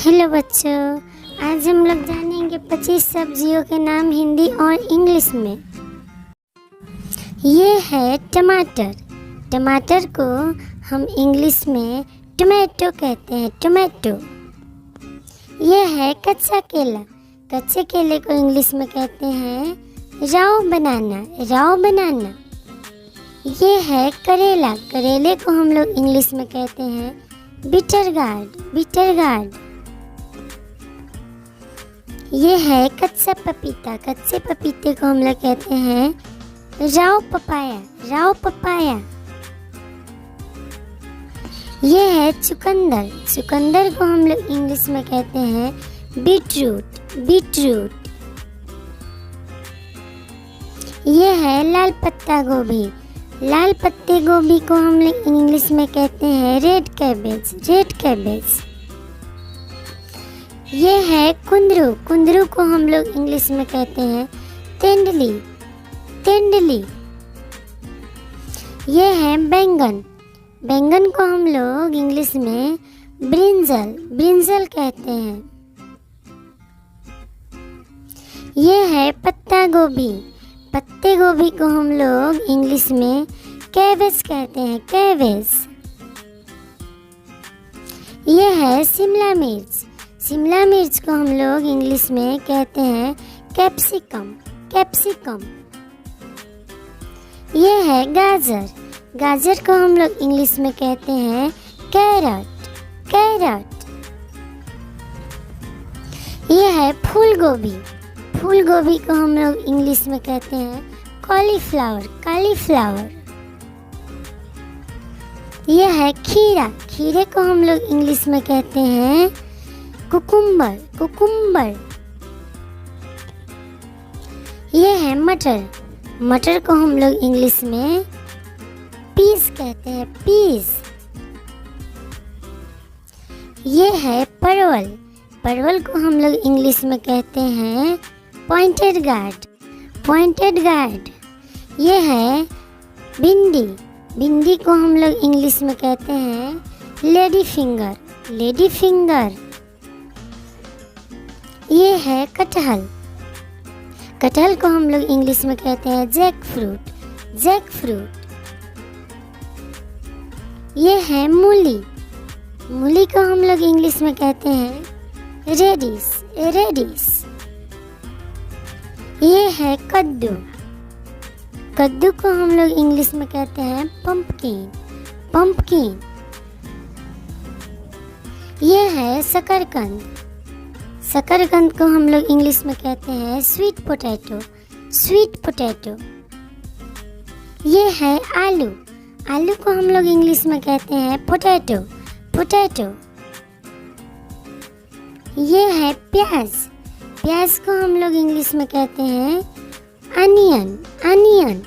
Hello बच्चों, आज हम लोग जानेंगे 25 सब्जियों के नाम हिंदी और इंग्लिश में। ये है टमाटर। टमाटर को हम इंग्लिश में टोमेटो कहते हैं, टोमेटो। ये है कच्चा केला। कच्चे केले को इंग्लिश में कहते हैं राव बनाना, राव बनाना। ये है करेला। करेले को हम लोग इंग्लिश में कहते हैं बिटर गार्ड, बिटर गार्ड। ये है कच्चा पपीता। कच्चे पपीते को हम लोग कहते हैं राव पपाया, राव पपाया। ये है चुकंदर। चुकंदर को हम लोग इंग्लिश में कहते हैं बीटरूट, बीटरूट। ये है लाल पत्ता गोभी। लाल पत्ते गोभी को हम लोग इंग्लिश में कहते हैं रेड कैबेज, रेड कैबेज। ये है कुंदरू। कुंदरू को हम लोग इंग्लिश में कहते हैं तेंदली, तेंदली। ये है बैंगन। बैंगन को हम लोग इंग्लिश में ब्रिंजल, ब्रिंजल कहते हैं। ये है पत्ता गोभी। पत्ते गोभी को हम लोग इंग्लिश में कैबेज कहते हैं, कैबेज। ये है शिमला मिर्च। शिमला मिर्च को हम लोग इंग्लिश में कहते हैं कैप्सिकम, कैप्सिकम। ये है गाजर। गाजर को हम लोग इंग्लिश में कहते हैं कैरट, कैरट। ये है फूल गोभी। फूल गोभी को हम लोग इंग्लिश में कहते हैं कॉलीफ्लावर, कॉलीफ्लावर। ये है खीरा। खीरे को हम लोग इंग्लिश में कहते हैं कुकुम्बर, कुकुम्बर। ये है मटर। मटर को हम लोग इंग्लिश में पीस कहते हैं, पीस। ये है परवल। परवल को हम लोग इंग्लिश में कहते हैं पॉइंटेड गार्ड, पॉइंटेड गार्ड। ये है भिंडी। भिंडी को हम लोग इंग्लिश में कहते हैं लेडी फिंगर, लेडी फिंगर। ये है कटहल। कटहल को हम लोग इंग्लिश में कहते हैं जैक फ्रूट, जैक फ्रूट। ये है मूली। मूली को हम लोग इंग्लिश में कहते हैं रेडिश, रेडिश। ये है कद्दू। कद्दू को हम लोग इंग्लिश में कहते हैं पंपकिन, पंपकिन। ये है शकरकंद। शकरकंद को हम लोग इंग्लिश में कहते हैं स्वीट पोटैटो, स्वीट पोटैटो। ये है आलू। आलू को हम लोग इंग्लिश में कहते हैं पोटैटो, पोटैटो। ये है प्याज। प्याज को हम लोग इंग्लिश में कहते हैं अनियन, अनियन।